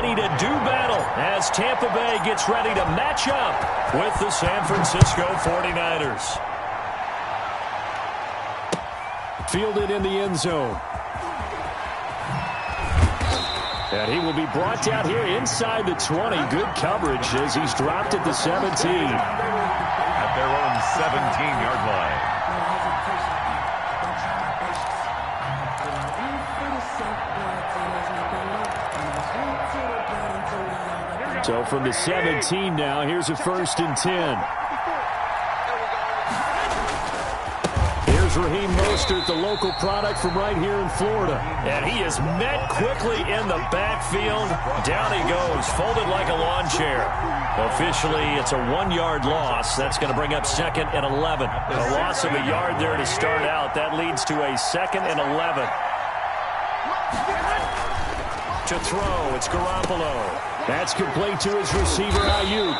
ready to do battle as Tampa Bay gets ready to match up with the San Francisco 49ers. Fielded in the end zone. And he will be brought down here inside the 20. Good coverage as he's dropped at the 17. At their own 17-yard line. So from the 17 now, here's a 1st and 10. Here's Raheem Mostert, the local product from right here in Florida. And he is met quickly in the backfield. Down he goes, folded like a lawn chair. Officially, it's a 1-yard loss. That's going to bring up 2nd and 11. A loss of a yard there to start out. That leads to a 2nd and 11. To throw, it's Garoppolo. That's complete to his receiver, Ayuk.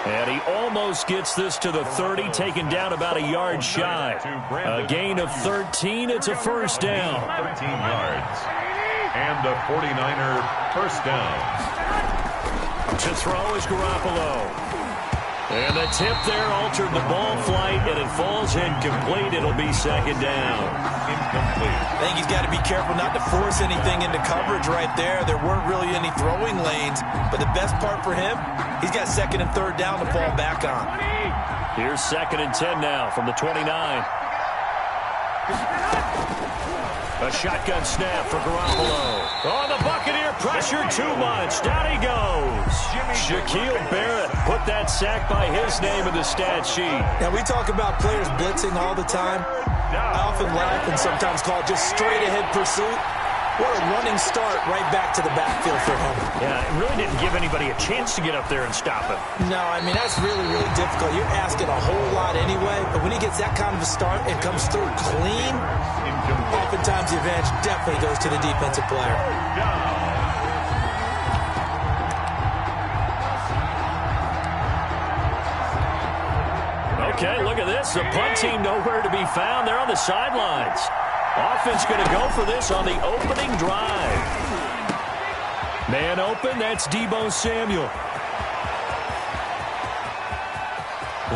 And he almost gets this to the 30, taken down about a yard shy. A gain of 13. It's a 1st down. 13 yards. And a 49er 1st down. To throw is Garoppolo. And the tip there altered the ball flight, and it falls incomplete. It'll be 2nd down. Incomplete. I think he's got to be careful not to force anything into coverage right there. There weren't really any throwing lanes, but the best part for him, he's got 2nd and 3rd down to fall back on. Here's 2nd and 10 now from the 29. A shotgun snap for Garoppolo. Oh, the Buccaneer pressure too much. Down he goes. Shaquille Barrett put that sack by his name in the stat sheet. Now, we talk about players blitzing all the time. I often laugh and sometimes call it just straight-ahead pursuit. What a running start right back to the backfield for him. Yeah, it really didn't give anybody a chance to get up there and stop him. No, I mean, that's really, really difficult. You're asking a whole lot anyway, but when he gets that kind of a start and comes through clean, oftentimes the advantage definitely goes to the defensive player. Okay, look at this. The punt team nowhere to be found. They're on the sidelines. Offense going to go for this on the opening drive. Man open, that's Deebo Samuel.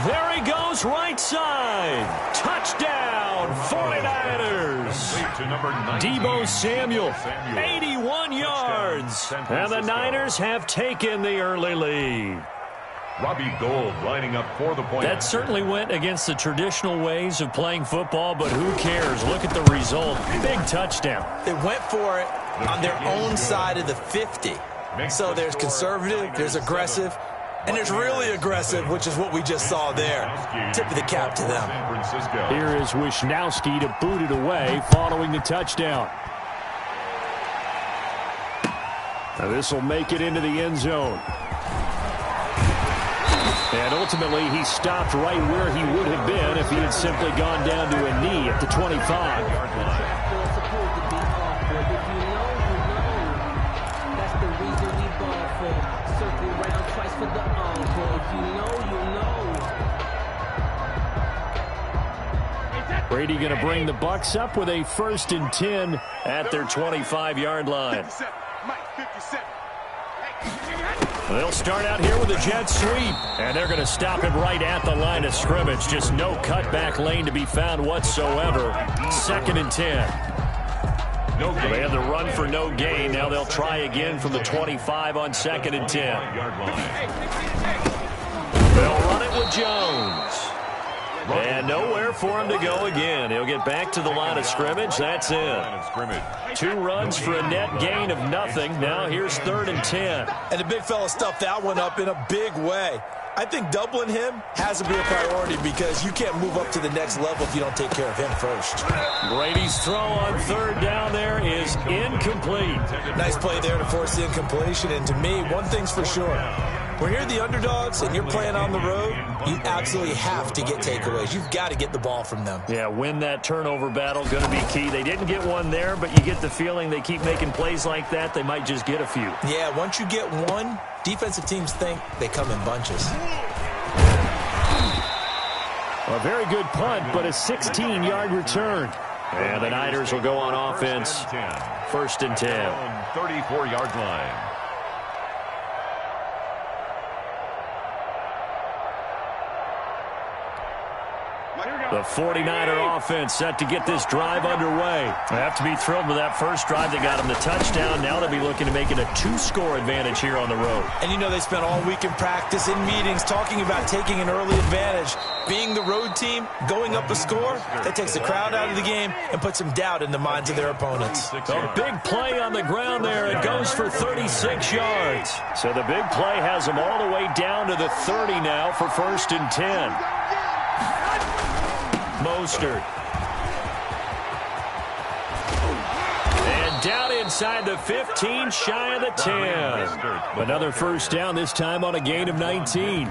There he goes, right side. Touchdown, 49ers. Deebo Samuel, 81 yards. And the Niners have taken the early lead. Robbie Gould lining up for the point. That certainly went against the traditional ways of playing football, but who cares? Look at the result. Big touchdown. They went for it on their own side of the 50. So there's conservative, there's aggressive, and there's really aggressive, which is what we just saw there. Tip of the cap to them. Here is Wisnowski to boot it away following the touchdown. Now this will make it into the end zone. And ultimately, he stopped right where he would have been if he had simply gone down to a knee at the 25. Brady going to bring the Bucs up with a 1st and 10 at their 25-yard line. They'll start out here with a jet sweep, and they're going to stop him right at the line of scrimmage. Just no cutback lane to be found whatsoever. 2nd and 10. No gain. They had the run for no gain. Now they'll try again from the 25 on 2nd and 10. They'll run it with Jones. And nowhere for him to go again. He'll get back to the line of scrimmage. That's it. 2 runs for a net gain of nothing. Now here's 3rd and 10. And the big fella stuffed that one up in a big way. I think doubling him has to be a priority because you can't move up to the next level if you don't take care of him first. Brady's throw on 3rd down there is incomplete. Nice play there to force the incompletion. And to me, one thing's for sure. When you're the underdogs and you're playing on the road, you absolutely have to get takeaways. You've got to get the ball from them. Yeah, win that turnover battle, going to be key. They didn't get one there, but you get the feeling they keep making plays like that, they might just get a few. Yeah, once you get one, defensive teams think they come in bunches. A very good punt, but a 16-yard return. And the Niners will go on offense. 1st and 10. 34-yard line. The 49er offense set to get this drive underway. They have to be thrilled with that first drive that got them the touchdown. Now they'll be looking to make it a 2-score advantage here on the road. And you know they spent all week in practice, in meetings, talking about taking an early advantage. Being the road team, going up a score, that takes the crowd out of the game and puts some doubt in the minds of their opponents. A big play on the ground there. It goes for 36 yards. So the big play has them all the way down to the 30 now for 1st and 10. Mostert. And down inside the 15, shy of the 10. Another first down, this time on a gain of 19.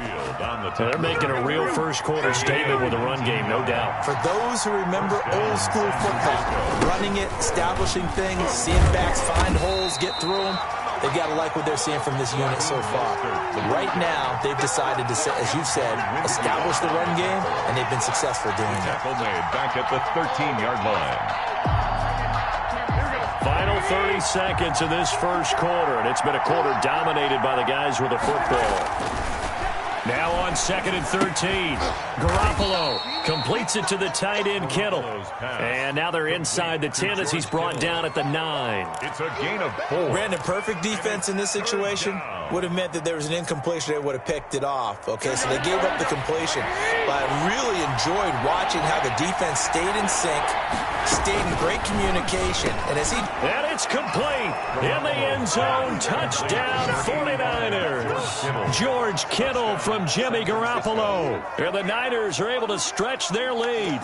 They're making a real first-quarter statement with the run game, no doubt. For those who remember old-school football, running it, establishing things, seeing backs find holes, get through them, they've got to like what they're seeing from this unit so far. Right now, they've decided to, as you've said, establish the run game, and they've been successful doing it. Tackle made back at the 13-yard line. Final 30 seconds of this first quarter, and it's been a quarter dominated by the guys with the football. Now on 2nd and 13. Garoppolo completes it to the tight end, Kittle. And now they're inside the 10 as he's brought down at the 9. It's a gain of 4. Brandon, perfect defense in this situation would have meant that there was an incompletion. They would have picked it off. Okay, so they gave up the completion. But I really enjoyed watching how the defense stayed in sync, stayed in great communication. And it's complete. In the end zone, touchdown 49ers. George Kittle from Jimmy Garoppolo. And the Niners are able to stretch their lead.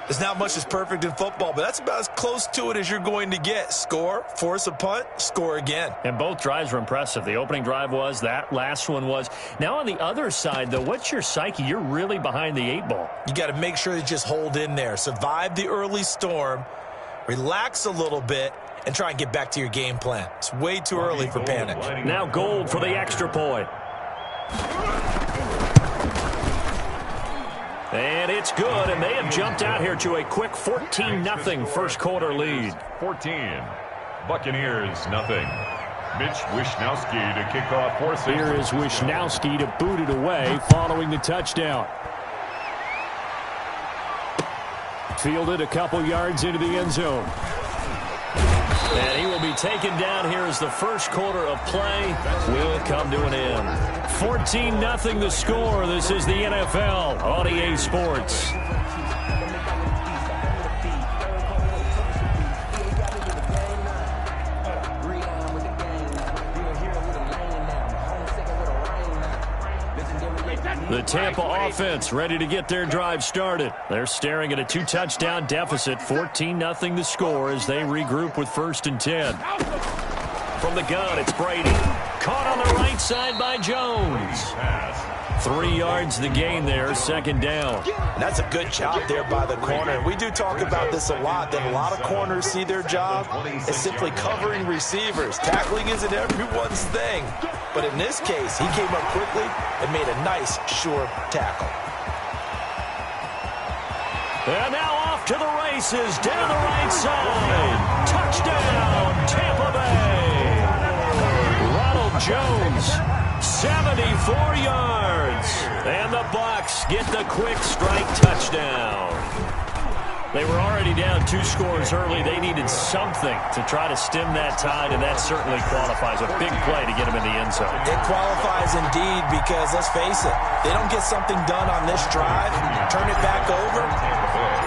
There's not much that's perfect in football, but that's about as close to it as you're going to get. Score, force a punt, score again. And both drives were impressive. The opening drive was, that last one was. Now on the other side, though, what's your psyche? You're really behind the 8 ball. You got to make sure you just hold in there. Survive the early storm, relax a little bit, and try and get back to your game plan. It's way too early for panic. Now Gold for the extra point. And it's good, and they have jumped out here to a quick 14-0 first quarter lead. 14. Buccaneers, nothing. Mitch Wishnowsky to kick off for safety. Here is Wishnowsky to boot it away following the touchdown. Fielded a couple yards into the end zone. And he will be taken down here as the first quarter of play will come to an end. 14-0 the score. This is the NFL on EA Sports. The Tampa offense ready to get their drive started. They're staring at a 2-touchdown deficit. 14-0 the score as they regroup with 1st and 10. From the gun, it's Brady. Caught on the right side by Jones. 3 yards the gain there, 2nd down. And that's a good job there by the corner. We do talk about this a lot, that a lot of corners see their job as simply covering receivers. Tackling isn't everyone's thing. But in this case, he came up quickly and made a nice, sure tackle. And now off to the races, down the right side. Touchdown, Tampa Bay. Ronald Jones, 74 yards. And the Bucs get the quick strike touchdown. They were already down 2 scores early. They needed something to try to stem that tide, and that certainly qualifies. A big play to get them in the end zone. It qualifies indeed because, let's face it, they don't get something done on this drive, turn it back over,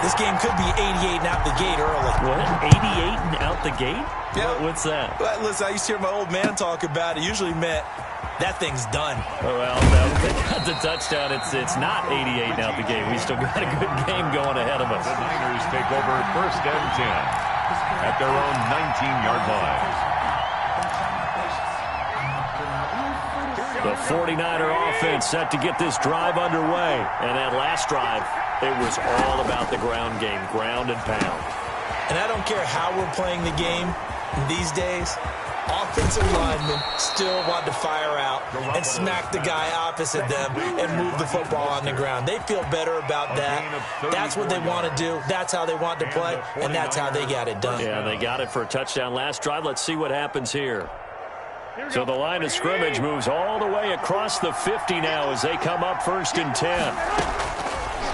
this game could be 88 and out the gate early. What? 88 and out the gate? Yeah. What's that? Well, listen, I used to hear my old man talk about it. Usually meant that thing's done. Well, no, they got the touchdown. It's not 88 and out the gate. We still got a good game going ahead of us. The Niners take over 1st and 10 at their own 19-yard line. The 49er offense set to get this drive underway. And that last drive, it was all about the ground game, ground and pound. And I don't care how we're playing the game these days, offensive linemen still want to fire out and smack the guy opposite them and move the football on the ground. They feel better about that. That's what they want to do. That's how they want to play, and that's how they got it done. Yeah, they got it for a touchdown last drive. Let's see what happens here. So the line of scrimmage moves all the way across the 50 now as they come up 1st and 10.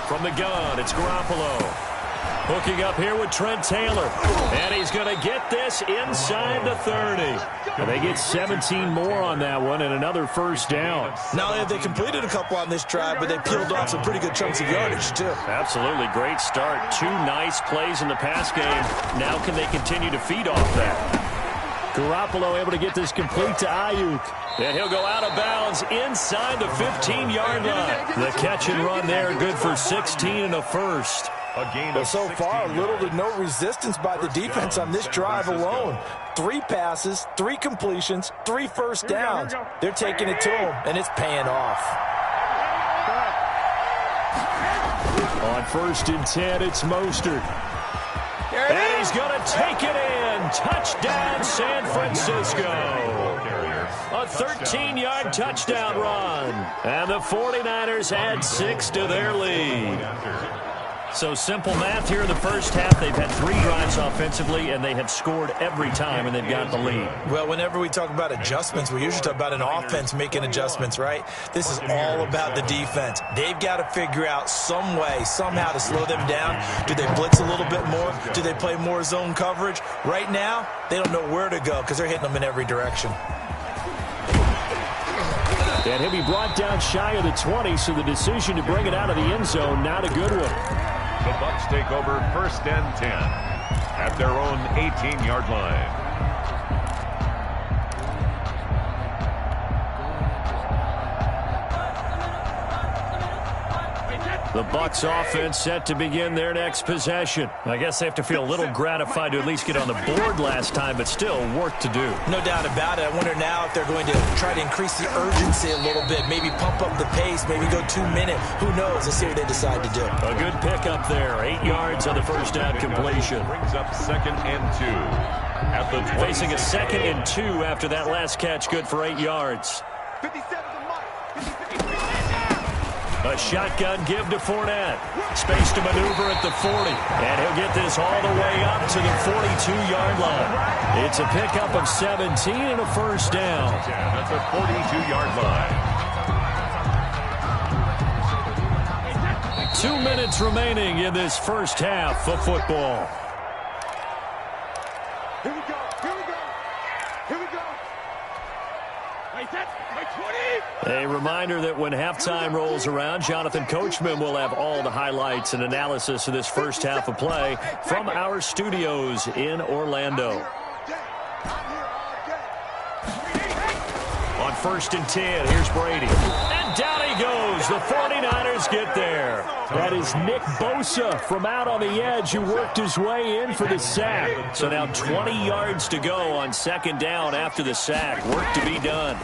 From the gun, it's Garoppolo. Hooking up here with Trent Taylor. And he's going to get this inside the 30. And they get 17 more on that one and another first down. Not only have they completed a couple on this drive, but they peeled off some pretty good chunks of yardage, too. Absolutely. Great start. 2 nice plays in the pass game. Now can they continue to feed off that? Garoppolo able to get this complete to Ayuk. And he'll go out of bounds inside the 15-yard line. The catch and run there, good for 16 and a first. Well, so far, little to no resistance by the defense on this drive alone. 3 passes, 3 completions, 3 first downs. They're taking it to them, and it's paying off. On 1st and 10, it's Mostert. And he's going to take it in. Touchdown, San Francisco. A 13-yard touchdown run. And the 49ers add 6 to their lead. So simple math here in the first half. They've had 3 drives offensively, and they have scored every time, and they've got the lead. Well, whenever we talk about adjustments, we usually talk about an offense making adjustments, right? This is all about the defense. They've got to figure out some way, somehow to slow them down. Do they blitz a little bit more? Do they play more zone coverage? Right now, they don't know where to go because they're hitting them in every direction. And he'll be brought down shy of the 20, so the decision to bring it out of the end zone, not a good one. The Bucs take over 1st and 10 at their own 18-yard line. The Bucs offense set to begin their next possession. I guess they have to feel a little gratified to at least get on the board last time, but still work to do. No doubt about it. I wonder now if they're going to try to increase the urgency a little bit, maybe pump up the pace, maybe go 2-minute. Who knows? Let's see what they decide to do. A good pickup there. 8 yards on the first down completion. Brings up 2nd and 2 at the 20. Facing a 2nd and 2 after that last catch, good for 8 yards. 57 A shotgun give to Fournette. Space to maneuver at the 40. And he'll get this all the way up to the 42-yard line. It's a pickup of 17 and a first down. That's a 42-yard line. 2 minutes remaining in this first half of football. Here we go. Here we go. Here we go. Wait, that's my 20. A reminder that when halftime rolls around, Jonathan Coachman will have all the highlights and analysis of this first half of play from our studios in Orlando. On 1st and 10, here's Brady. And down he goes. The 49ers get there. That is Nick Bosa from out on the edge who worked his way in for the sack. So now 20 yards to go on 2nd down after the sack. Work to be done.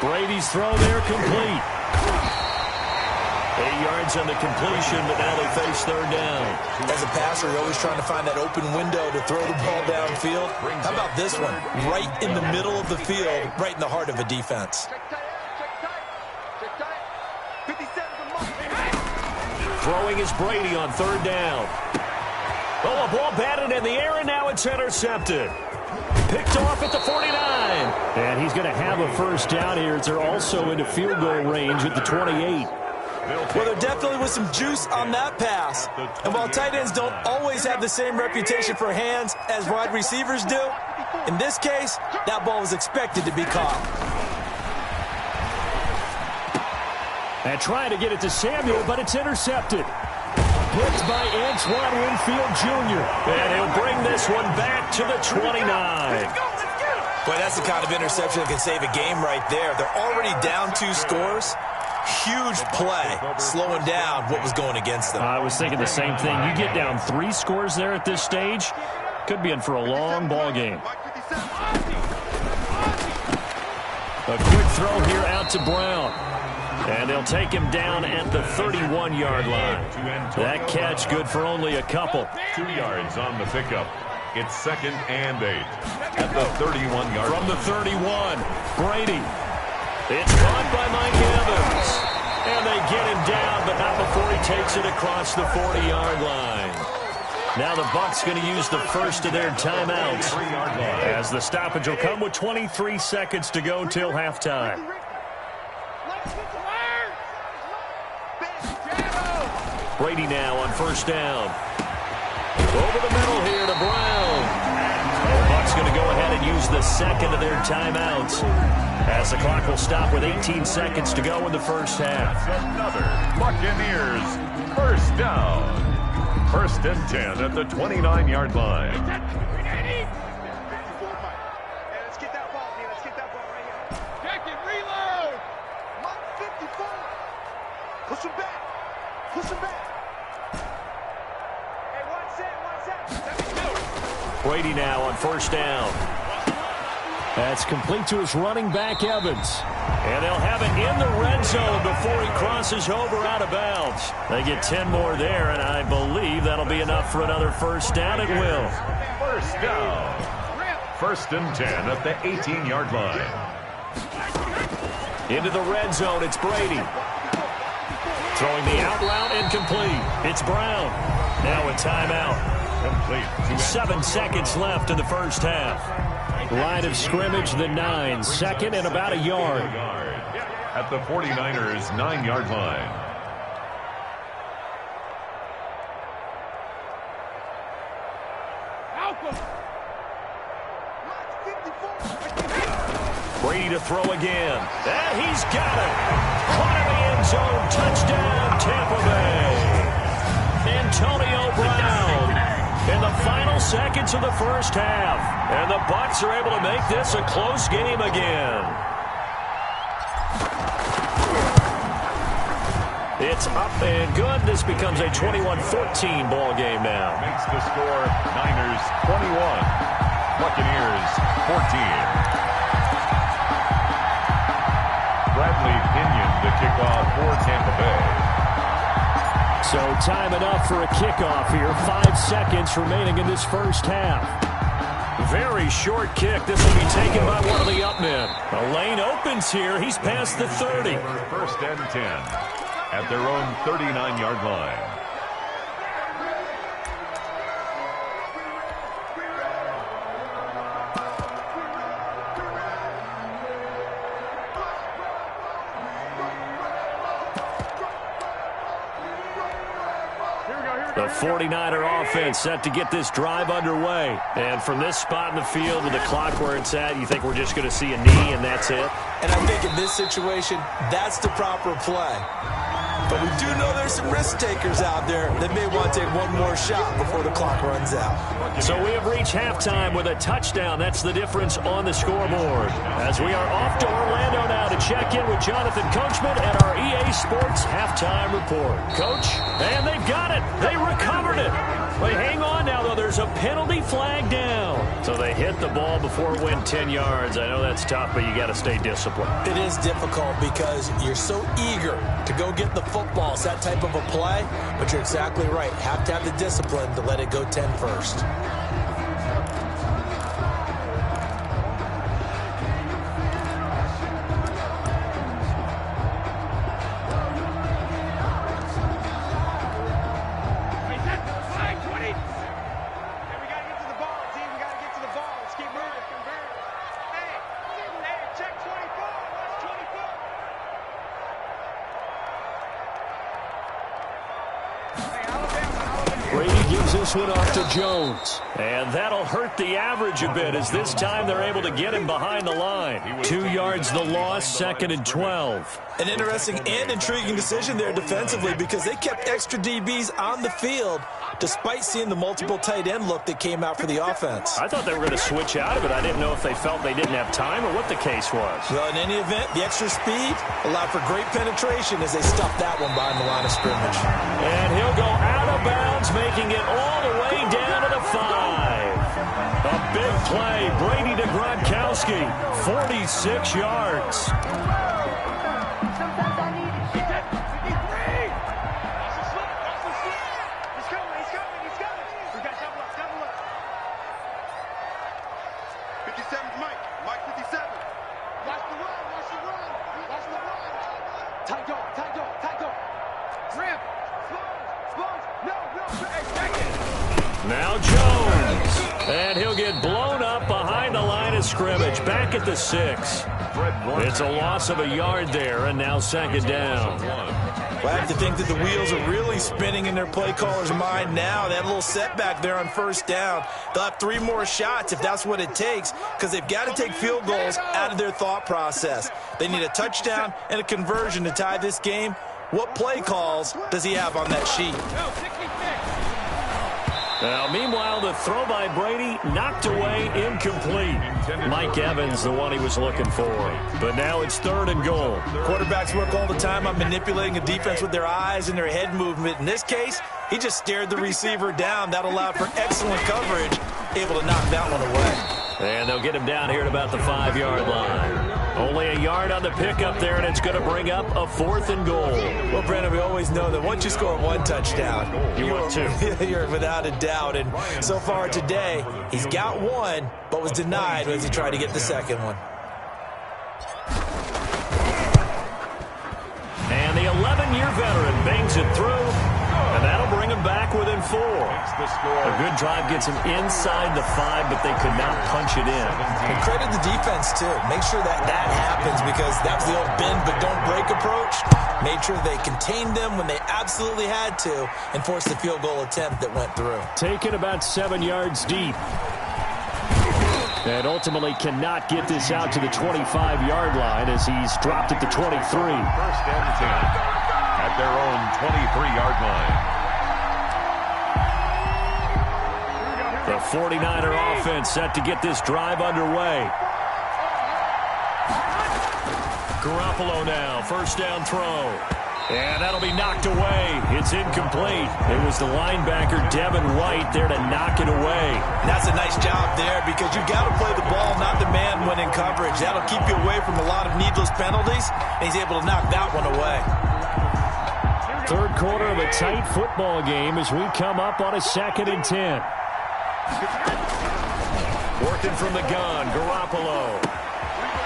Brady's throw there complete. 8 yards on the completion, but now they face 3rd down. As a passer, you're always trying to find that open window to throw the ball downfield. How about this one? Right in the middle of the field, right in the heart of a defense. Throwing is Brady on 3rd down. Oh, a ball batted in the air, and now it's intercepted. Picked off at the 49. And he's going to have a first down here as they're also into field goal range at the 28. Well, there definitely was some juice on that pass. And while tight ends don't always have the same reputation for hands as wide receivers do, in this case, that ball was expected to be caught. And trying to get it to Samuel, but it's intercepted. Picked by Antoine Winfield Jr. And he'll bring this one back to the 29. Boy, that's the kind of interception that can save a game right there. They're already down 2 scores. Huge play, slowing down what was going against them. I was thinking the same thing. You get down 3 scores there at this stage, could be in for a long ball game. A quick throw here out to Brown. And they'll take him down at the 31-yard line. That catch good for only a couple. 2 yards on the pickup. It's 2nd and 8 at the 31-yard line. From the 31, Brady. It's caught by Mike Evans. And they get him down, but not before he takes it across the 40-yard line. Now the Bucs going to use the first of their timeouts, as the stoppage will come with 23 seconds to go till halftime. Brady now on first down. Over the middle here to Brown. The Bucs going to go ahead and use the second of their timeouts, as the clock will stop with 18 seconds to go in the first half. Another Buccaneers first down. 1st and 10 at the 29-yard line. Let's get that ball, man. Let's get that ball right here. Check it, reload. 54. Push him back. Push him back. Hey, one set. Brady now on first down. That's complete to his running back, Evans. And they'll have it in the red zone before he crosses over out of bounds. They get 10 more there, and I believe that'll be enough for another first down. It will. First down. 1st and 10 at the 18-yard line. Into the red zone, it's Brady. Throwing the out route, incomplete. It's Brown. Now a timeout. Complete. 7 seconds left in the first half. Line of scrimmage, the 9. 2nd and about a yard. At the 49ers' 9-yard line. Brady to throw again. And he's got it. Caught in the end zone. Touchdown, Tampa Bay. Antonio Brown in the final seconds of the first half. And the Bucs are able to make this a close game again. It's up and good. This becomes a 21-14 ball game now. Makes the score Niners 21, Buccaneers 14. Bradley Pinion the kickoff for Tampa Bay. So time enough for a kickoff here. 5 seconds remaining in this first half. Very short kick. This will be taken by one of the up men. The lane opens here. He's past the 30. 1st and 10 at their own 39-yard line. The 49er offense set to get this drive underway. And from this spot in the field with the clock where it's at, you think we're just going to see a knee and that's it? And I think in this situation, that's the proper play. But we do know there's some risk takers out there that may want to take one more shot before the clock runs out. So we have reached halftime with a touchdown. That's the difference on the scoreboard. As we are off to Orlando now to check in with Jonathan Coachman and our EA Sports halftime report. Coach, and they've got it. They recovered it. But hang on now, though. There's a penalty flag down. So they hit the ball before it went 10 yards. I know that's tough, but you got to stay disciplined. It is difficult because you're so eager to go get the football. It's that type of a play, but you're exactly right. Have to have the discipline to let it go 10 first. This one off to Jones. And that'll hurt the average a bit as this time they're able to get him behind the line. 2 yards the loss, 2nd and 12. An interesting and intriguing decision there defensively because they kept extra DBs on the field despite seeing the multiple tight end look that came out for the offense. I thought they were going to switch out of it. I didn't know if they felt they didn't have time or what the case was. Well, in any event, the extra speed allowed for great penetration as they stuffed that one behind the line of scrimmage. And he'll go out of bounds, making it all the way down to the 5. A big play. Brady to Gronkowski. 46 yards. Now Jones, and he'll get blown up behind the line of scrimmage, back at the 6. It's a loss of a yard there, and now 2nd down. Well, I have to think that the wheels are really spinning in their play caller's mind now. They had a little setback there on first down. They'll have 3 more shots if that's what it takes, because they've got to take field goals out of their thought process. They need a touchdown and a conversion to tie this game. What play calls does he have on that sheet? Now, meanwhile, the throw by Brady knocked away, incomplete. Mike Evans, the one he was looking for. But now it's 3rd and goal. Quarterbacks work all the time on manipulating a defense with their eyes and their head movement. In this case, he just stared the receiver down. That allowed for excellent coverage, able to knock that one away. And they'll get him down here at about the 5-yard line. Only a yard on the pickup there, and it's going to bring up a 4th and goal. Well, Brandon, we always know that once you score 1 touchdown, you want 2. You're without a doubt. And so far today, he's got 1, but was denied as he tried to get the 2nd one. And the 11-year veteran bangs it through, and that'll bring him back within 4. A good drive gets him inside the 5, but they could not punch it in. And credit the defense, too. Make sure that happens, because that was the old bend but don't break approach. Made sure they contained them when they absolutely had to and forced the field goal attempt that went through. Taken about 7 yards deep. And ultimately cannot get this out to the 25-yard line as he's dropped at the 23. 1st and 10 at their own 23-yard line. The 49er offense set to get this drive underway. Garoppolo now, 1st down throw. And that'll be knocked away. It's incomplete. It was the linebacker, Devin White, there to knock it away. And that's a nice job there, because you've got to play the ball, not the man when in coverage. That'll keep you away from a lot of needless penalties, and he's able to knock that one away. 3rd quarter of a tight football game as we come up on a 2nd and 10. Working from the gun, Garoppolo.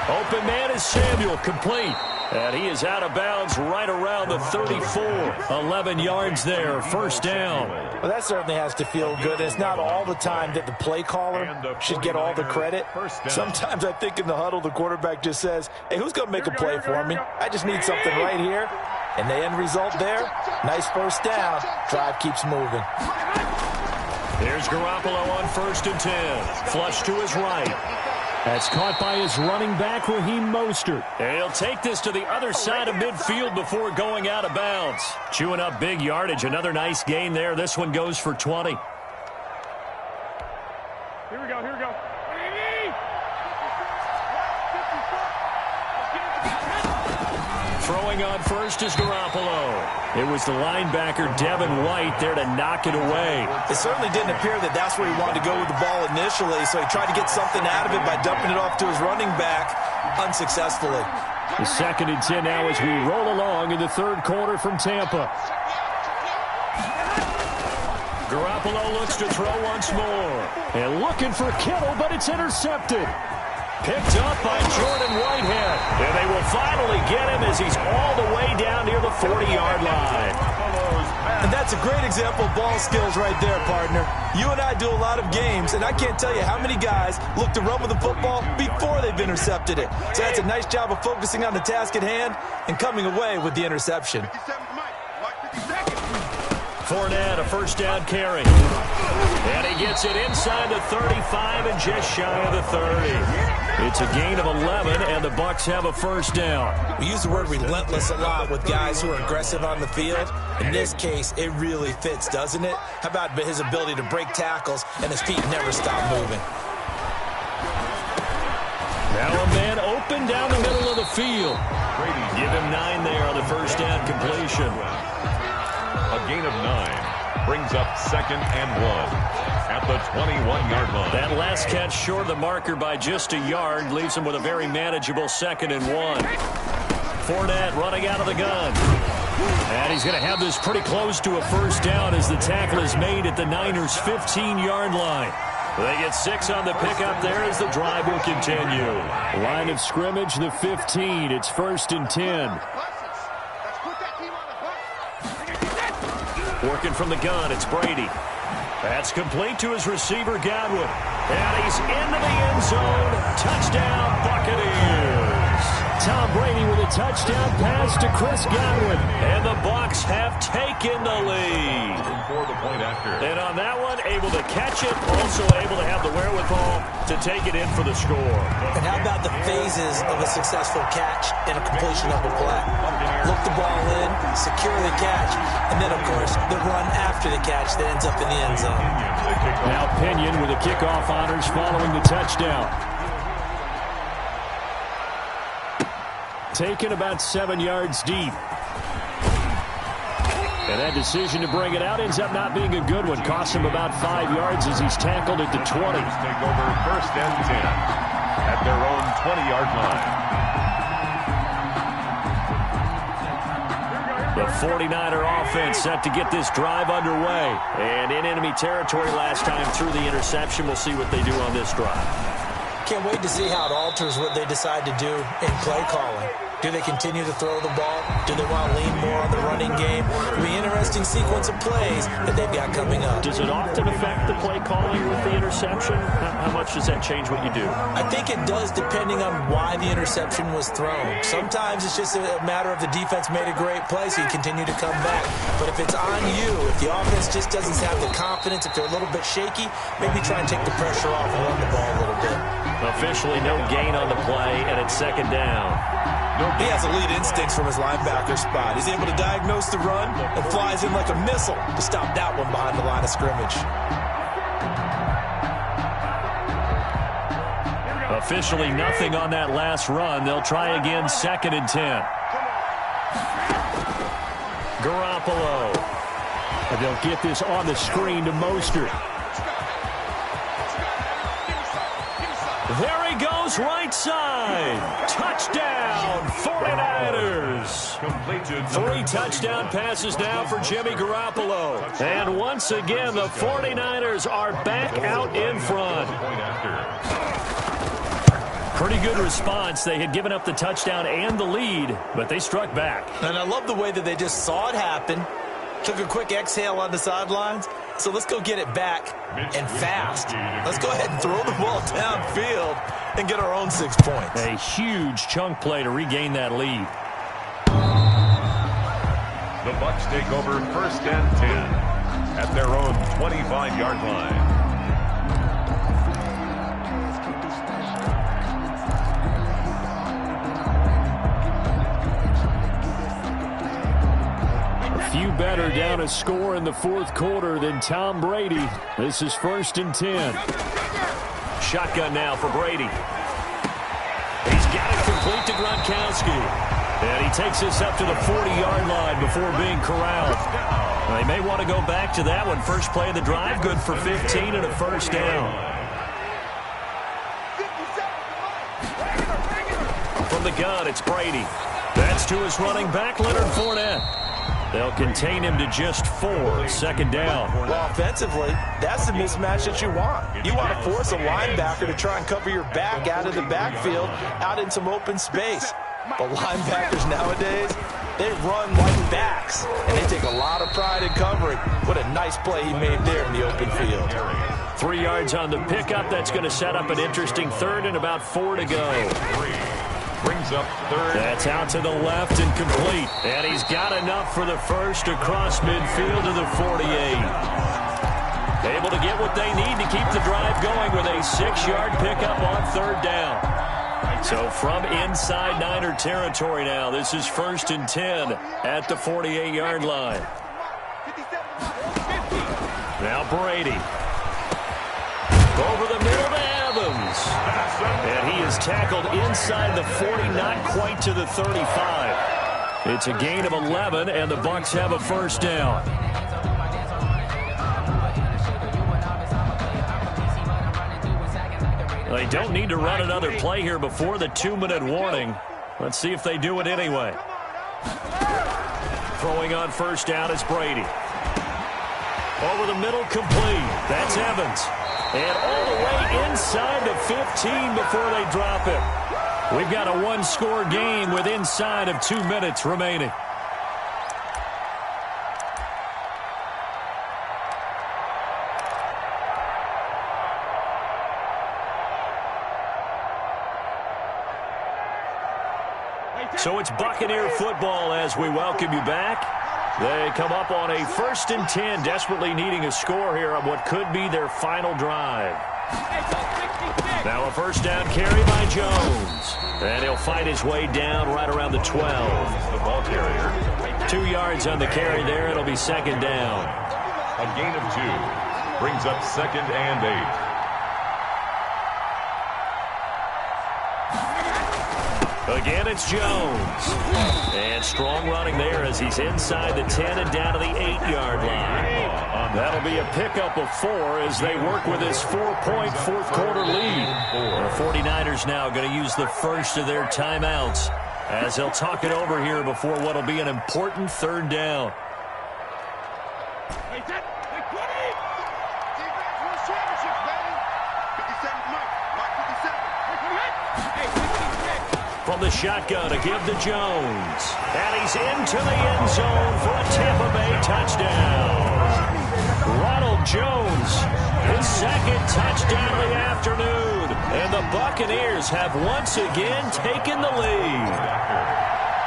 Open man is Samuel, complete. And he is out of bounds right around the 34. 11 yards there, 1st down. Well, that certainly has to feel good. It's not all the time that the play caller should get all the credit. Sometimes I think in the huddle, the quarterback just says, hey, who's going to make a play for me? I just need something right here. And the end result there, nice 1st down. Drive keeps moving. Here's Garoppolo on 1st and 10. Flush to his right. That's caught by his running back, Raheem Mostert. And he'll take this to the other side of midfield before going out of bounds. Chewing up big yardage. Another nice gain there. This one goes for 20. Here we go, here we go. Throwing on 1st is Garoppolo. It was the linebacker, Devin White, there to knock it away. It certainly didn't appear that that's where he wanted to go with the ball initially, so he tried to get something out of it by dumping it off to his running back unsuccessfully. The 2nd and 10 now as we roll along in the 3rd quarter from Tampa. Garoppolo looks to throw once more. And looking for Kittle, but it's intercepted. Picked up by Jordan Whitehead. And they will finally get him as he's all the way down near the 40-yard line. And that's a great example of ball skills right there, partner. You and I do a lot of games, and I can't tell you how many guys look to run with the football before they've intercepted it. So that's a nice job of focusing on the task at hand and coming away with the interception. Fournette, a 1st down carry. And he gets it inside the 35 and just shy of the 30. It's a gain of 11, and the Bucs have a 1st down. We use the word relentless a lot with guys who are aggressive on the field. In this case, it really fits, doesn't it? How about his ability to break tackles and his feet never stop moving? Now a man open down the middle of the field. Give him 9 there on the 1st down completion. A gain of 9 brings up 2nd and 1 at the 21-yard line. That last catch short of the marker by just a yard leaves him with a very manageable 2nd and 1. Fournette running out of the gun. And he's going to have this pretty close to a 1st down as the tackle is made at the Niners' 15-yard line. They get 6 on the pickup there as the drive will continue. Line of scrimmage, the 15. It's 1st and 10. Working from the gun, it's Brady. That's complete to his receiver, Godwin. And he's into the end zone. Touchdown, Buccaneers. Tom Brady with a touchdown pass to Chris Godwin. And the Bucs have taken the lead. For the point after. And on that one, able to catch it, also able to have the wherewithal to take it in for the score. And how about the phases of a successful catch and a completion of a play? Look the ball in, secure the catch, and then, of course, the run after the catch that ends up in the end zone. Now Pinion with the kickoff honors following the touchdown. Taken about 7 yards deep. And that decision to bring it out ends up not being a good one. Costs him about 5 yards as he's tackled at the 20. Take over 1st and 10 at their own 20-yard line. The 49er offense set to get this drive underway. And in enemy territory last time through the interception. We'll see what they do on this drive. Can't wait to see how it alters what they decide to do in play calling. Do they continue to throw the ball? Do they want to lean more on the running game? It'll be an interesting sequence of plays that they've got coming up. Does it often affect the play calling with the interception? How much does that change what you do? I think it does depending on why the interception was thrown. Sometimes it's just a matter of the defense made a great play, so you continue to come back. But if it's on you, if the offense just doesn't have the confidence, if they're a little bit shaky, maybe try and take the pressure off and run the ball a little bit. Officially no gain on the play, and it's 2nd down. He has elite instincts from his linebacker spot. He's able to diagnose the run and flies in like a missile to stop that one behind the line of scrimmage. Officially nothing on that last run. They'll try again, 2nd and 10. Garoppolo. And they'll get this on the screen to Mostert. There he goes, right side. Touchdown, 49ers. 3 touchdown passes now for Jimmy Garoppolo. And once again, the 49ers are back out in front. Pretty good response. They had given up the touchdown and the lead, but they struck back. And I love the way that they just saw it happen, took a quick exhale on the sidelines. So let's go get it back and fast. Let's go ahead and throw the ball downfield and get our own 6 points. A huge chunk play to regain that lead. The Bucs take over 1st and 10 at their own 25-yard line. Few better down a score in the 4th quarter than Tom Brady. This is 1st and 10. Shotgun now for Brady. He's got it complete to Gronkowski. And he takes this up to the 40-yard line before being corralled. They may want to go back to that one. First play of the drive, good for 15 and a 1st down. From the gun, it's Brady. That's to his running back, Leonard Fournette. They'll contain him to just 4, 2nd down. Well, offensively, that's the mismatch that you want. You want to force a linebacker to try and cover your back out of the backfield, out in some open space. But linebackers nowadays, they run like backs, and they take a lot of pride in covering. What a nice play he made there in the open field. 3 yards on the pickup. That's going to set up an interesting 3rd and about 4 to go. Brings up 3rd. That's out to the left and complete. And he's got enough for the 1st across midfield to the 48. Able to get what they need to keep the drive going with a 6-yard pickup on 3rd down. So from inside Niner territory now, this is 1st and 10 at the 48-yard line. Now Brady. Over the middle to Evans. And he is tackled inside the 40, not quite to the 35. It's a gain of 11, and the Bucs have a 1st down. They don't need to run another play here before the 2-minute warning. Let's see if they do it anyway. Throwing on 1st down is Brady. Over the middle, complete. That's Evans. And all the way inside the 15 before they drop it. We've got a 1-score game with inside of 2 minutes remaining. So it's Buccaneer football as we welcome you back. They come up on a 1st and 10, desperately needing a score here on what could be their final drive. Now a 1st down carry by Jones. And he'll fight his way down right around the 12. The ball carrier. 2 yards on the carry there. It'll be 2nd down. A gain of 2 brings up 2nd and 8. Again, it's Jones. And strong running there as he's inside the 10 and down to the 8-yard line. That'll be a pickup of 4 as they work with this 4-point fourth-quarter lead. The 49ers now going to use the first of their timeouts as they'll talk it over here before what will be an important 3rd down. From the shotgun to give to Jones. And he's into the end zone for a Tampa Bay touchdown. Ronald Jones, his 2nd touchdown of the afternoon. And the Buccaneers have once again taken the lead.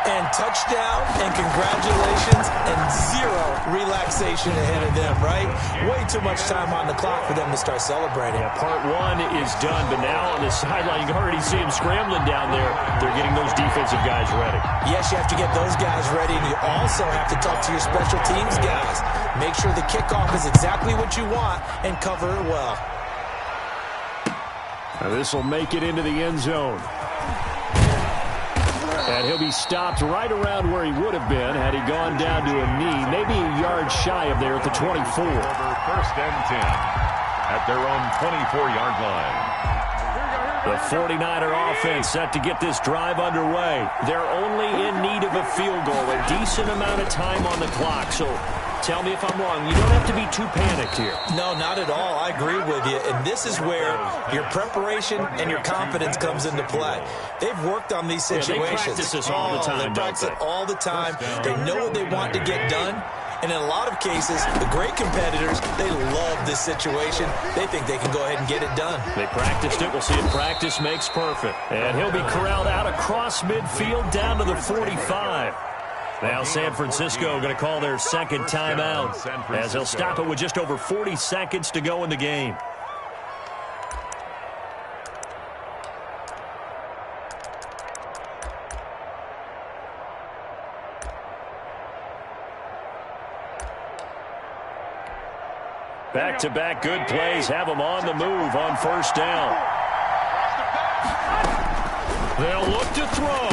And touchdown, and congratulations, and 0 relaxation ahead of them, right? Way too much time on the clock for them to start celebrating. Yeah, part 1 is done, but now on the sideline, you can already see them scrambling down there. They're getting those defensive guys ready. Yes, you have to get those guys ready, and you also have to talk to your special teams guys. Make sure the kickoff is exactly what you want and cover it well. Now this will make it into the end zone. And he'll be stopped right around where he would have been had he gone down to a knee, maybe a yard shy of there at the 24. 1st and 10 at their own 24-yard line. The 49er offense set to get this drive underway. They're only in need of a field goal, a decent amount of time on the clock. So tell me if I'm wrong. You don't have to be too panicked here. No, not at all. I agree with you. And this is where your preparation and your confidence comes into play. They've worked on these situations. They practice this all the time, They practice it all the time. They know what they want to get done. And in a lot of cases, the great competitors, they love this situation. They think they can go ahead and get it done. They practiced it. We'll see if practice makes perfect. And he'll be corralled out across midfield down to the 45. Now San Francisco going to call their 2nd timeout as they'll stop it with just over 40 seconds to go in the game. Back-to-back good plays have them on the move on 1st down. They'll look to throw.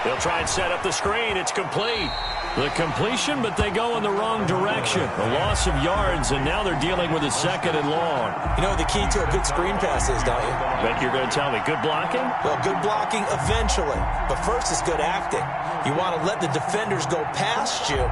They'll try and set up the screen. It's complete. The completion, but they go in the wrong direction. A loss of yards, and now they're dealing with a 2nd and long. You know the key to a good screen pass is, don't you? Bet you're going to tell me good blocking? Well, good blocking eventually. But first is good acting. You want to let the defenders go past you,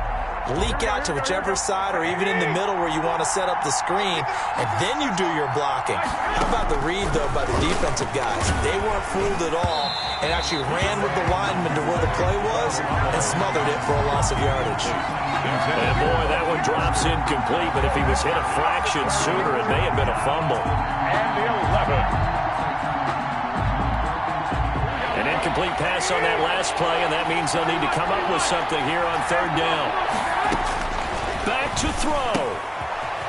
leak out to whichever side or even in the middle where you want to set up the screen, and then you do your blocking. How about the read, though, by the defensive guys? They weren't fooled at all and actually ran with the lineman to where the play was and smothered it for a loss of yardage. And boy, that one drops incomplete, but if he was hit a fraction sooner, it may have been a fumble. And the 11. An incomplete pass on that last play, and that means they'll need to come up with something here on 3rd down. Back to throw.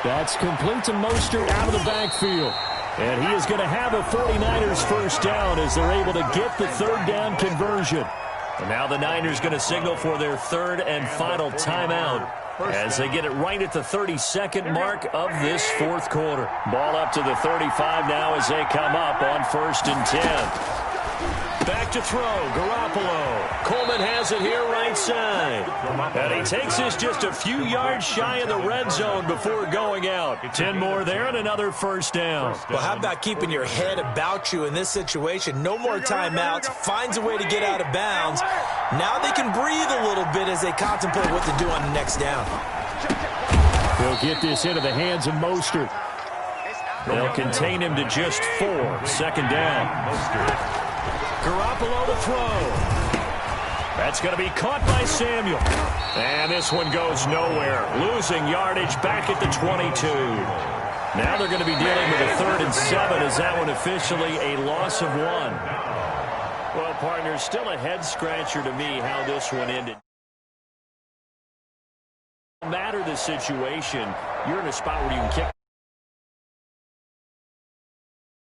That's complete to Mostert out of the backfield. And he is going to have a 49ers 1st down as they're able to get the 3rd down conversion. And now the Niners going to signal for their 3rd and final timeout as they get it right at the 32nd mark of this 4th quarter. Ball up to the 35 now as they come up on 1st and 10. Back to throw, Garoppolo. Coleman has it here right side. And he takes this just a few yards shy of the red zone before going out. 10 more there and another 1st down. Well, how about keeping your head about you in this situation? No more timeouts. Finds a way to get out of bounds. Now they can breathe a little bit as they contemplate what to do on the next down. They'll get this into the hands of Mostert. They'll contain him to just 4. 2nd down. Garoppolo to throw. That's going to be caught by Samuel. And this one goes nowhere. Losing yardage back at the 22. Now they're going to be dealing with a 3rd and 7 as that one officially a loss of 1. Well, partner, still a head-scratcher to me how this one ended. No matter the situation, you're in a spot where you can kick.